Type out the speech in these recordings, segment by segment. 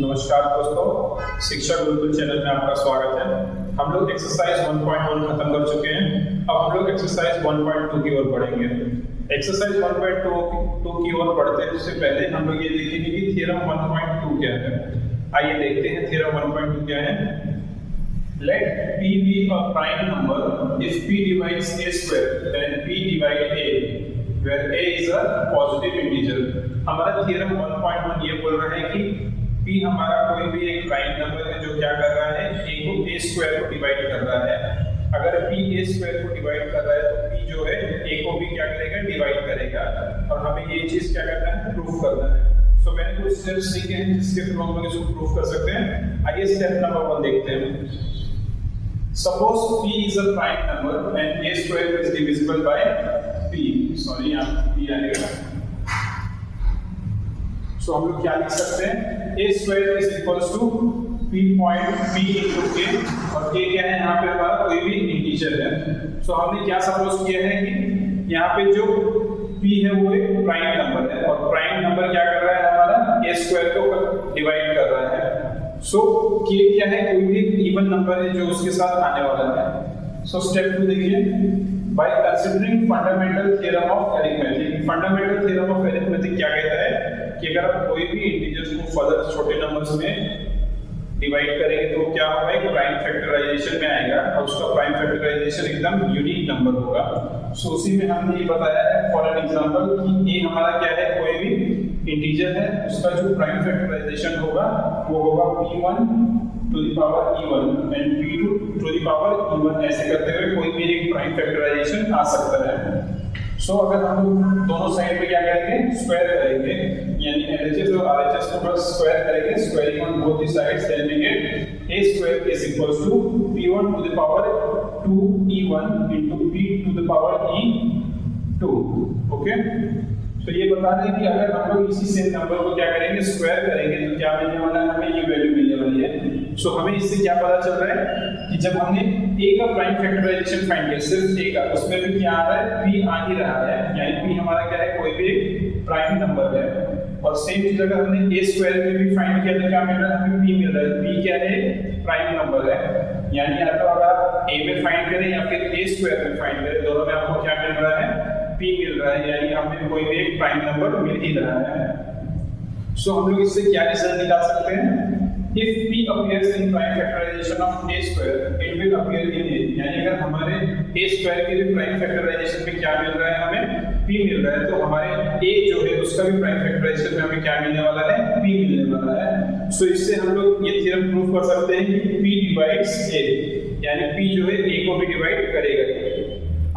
नमस्कार दोस्तों, शिक्षा गुरुकुल चैनल में आपका स्वागत है। हम लोग एक्सरसाइज 1.1 खत्म कर चुके हैं। अब हम लोग एक्सरसाइज 1.2 की ओर बढ़ेंगे। एक्सरसाइज 1.2 की ओर बढ़ते हैं उससे पहले हम लोग ये देखेंगे कि थ्योरम 1.2 क्या है। आइए देखते हैं थ्योरम 1.2 क्या है। Let P be a prime number if P divides A square then P divide A, where A is a positive integer। हमारा थ्योरम 1.1 ये बोल रहा है कि P हमारा कोई भी एक प्राइम नंबर है जो क्या कर रहा है, A को A स्क्वायर को डिवाइड कर रहा है। अगर P A स्क्वायर को डिवाइड कर रहा है तो P जो है A को भी क्या करेगा, डिवाइड करेगा। और हमें ये चीज क्या करना है, प्रूफ करना है। तो मैंने कुछ स्टेप्स लिखे हैं जिसके थ्रू हम लोग इसको प्रूफ कर सकते हैं। आइए स्टेप नंबर 1 देखते हैं। Suppose P is a prime number and A square is divisible by P। Sorry यहाँ P आएगा। तो हम लोग क्या लिख सकते हैं, A square is equals to P point P into K, और K क्या है यहाँ पे हमारा कोई भी इंटीजर है। तो हमने क्या सपोज किया है कि यहाँ पे जो P है वो एक प्राइम नंबर है, और प्राइम नंबर क्या कर रहा है, हमारा A स्क्वायर को डिवाइड कर रहा है। सो K क्या है, कोई भी इवन नंबर है जो उसके साथ आने वाला है। सो स्टेप 2 देखिए। By considering fundamental theorem of arithmetic. Fundamental theorem of arithmetic क्या कहता है कि अगर आप कोई भी इंटीजर्स को फर्दर छोटे नंबर्स में डिवाइड करेंगे तो क्या होगा, एक प्राइम फैक्टराइजेशन में आएगा, और उसका प्राइम फैक्टराइजेशन एकदम यूनिक नंबर होगा। सो उसी में हमने ये बताया है फॉर एन एग्जांपल कि ए हमारा क्या है, कोई भी इंटीजर है, उसका जो प्राइम फैक्टराइजेशन होगा वो होगा p1 to the power e1 and p2 to the power e1। ऐसे करते हुए कोई भी एक प्राइम फैक्टराइजेशन आ सकता है। सो अगर हम लोग दोनों साइड पे क्या करेंगे, स्क्वायर करेंगे, यानी LHS और RHS को बस स्क्वायर करेंगे, squaring on both the sides, then we get a square is equals to p1 to the power 2e1 into p to the power e2। Okay, तो ये बता दें कि अगर हम लोग इसी सेम नंबर को क्या करेंगे, स्क्वायर करेंगे, तो क्या मिलने वाला है, हमें ये वैल्यू मिलने वाली है। सो हमें इससे क्या पता चल रहा है कि जब हमने a का प्राइम फैक्टराइजेशन फाइंड किया, सिर्फ a का, उसमें भी क्या आ रहा है, p आ ही रहा है, यानी p हमारा क्या है, कोई भी प्राइम नंबर है। और सेम चीज अगर हमने a स्क्वायर में भी फाइंड किया तो क्या मिल रहा है, हमें p मिल रहा है। p क्या है, प्राइम नंबर है, यानी या तो अगर आप a में फाइंड करें या फिर a स्क्वायर में फाइंड करें, दोनों में आपको क्या मिल रहा है, p मिल रहा है, यानी हमें कोई भी एक प्राइम नंबर मिल ही रहा है। सो हम लोग इससे क्या रिजल्ट निकाल सकते हैं, if p appears in prime factorization of a square it will appear in a, यानी अगर हमारे a स्क्वायर के भी प्राइम फैक्टराइजेशन में क्या मिल रहा है, हमें p मिल रहा है, तो हमारे a जो है उसका भी प्राइम फैक्टराइजेशन में हमें क्या मिलने वाला है, p मिलने वाला है। सो इससे हम लोग ये थ्योरम प्रूव कर सकते हैं कि p डिवाइड्स a, यानी p जो है a को भी डिवाइड करेगा।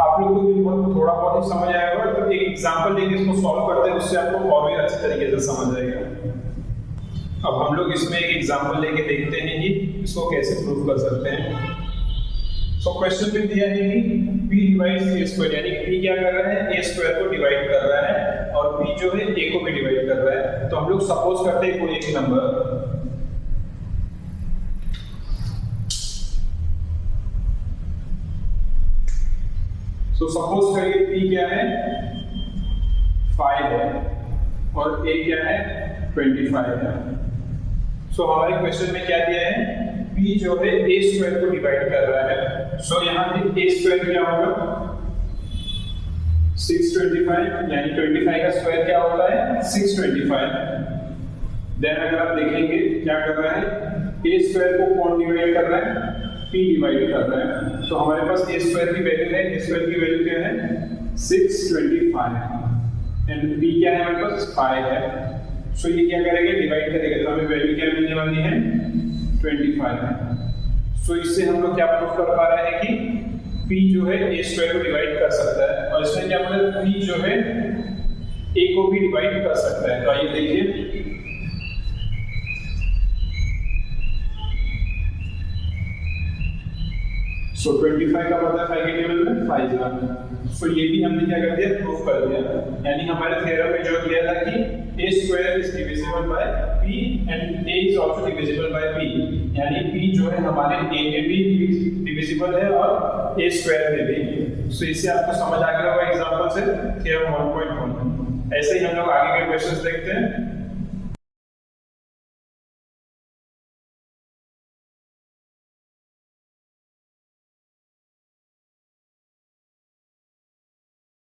आप लोग को भी बहुत थोड़ा बहुत ही समझ आया होगा, तो एक एग्जांपल लेके इसको सॉल्व करते हैं, उससे आपको और भी अच्छे तरीके से समझ आएगा। अब हम लोग इसमें एक एग्जांपल लेके देखते हैं कि इसको कैसे प्रूव कर सकते हैं। सो क्वेश्चन में दिया है कि p डिवाइड्स a स्क्वायर, यानी p क्या कर रहा है, a स्क्वायर को डिवाइड कर रहा है, और p जो है a को भी डिवाइड कर रहा है। तो हम लोग सपोज करते हैं कोई एक नंबर, तो सपोज करिए p क्या है, 5 है, और a क्या है, 25 है। सो हमारे क्वेश्चन में क्या दिया है, p जो है a स्क्वायर को डिवाइड कर रहा है। सो यहाँ पे a स्क्वायर क्या होगा, 625, यानी 25 का स्क्वायर क्या होता है, 625। देन अगर आप देखेंगे क्या कर रहा है, a स्क्वायर को कौन डिवाइड कर रहा है, p डिवाइड कर रहा है। तो हमारे पास a स्क्वायर की वैल्यू है, a स्क्वायर की वैल्यू क्या है, 625, एंड p क्या है, हमारे पास 5 है। सो ये क्या करेंगे, डिवाइड करेंगे, तो हमें वैल्यू क्या मिलने वाली है, 25। सो इससे हम लोग क्या प्रूफ कर पा रहे हैं कि p जो है a स्क्वायर को डिवाइड कर सकता है, और इसमें क्या बोला, p जो है a को भी डिवाइड कर सकता है। तो आइए देखिए, सो 25 का मतलब 5 के टेबल में 5 था। सो ये भी हमने क्या कर दिया, प्रूफ कर दिया। यानी हमारे थ्योरम में जो दिया था कि a square is divisible by p and a is also divisible by p, यानी p जो है हमारे a में भी डिविजिबल है और a स्क्वायर में भी। सो इससे आपको समझ आ गया होगा एग्जांपल से थ्योरम 1.1। ऐसे ही हम लोग आगे के क्वेश्चंस देखते हैं।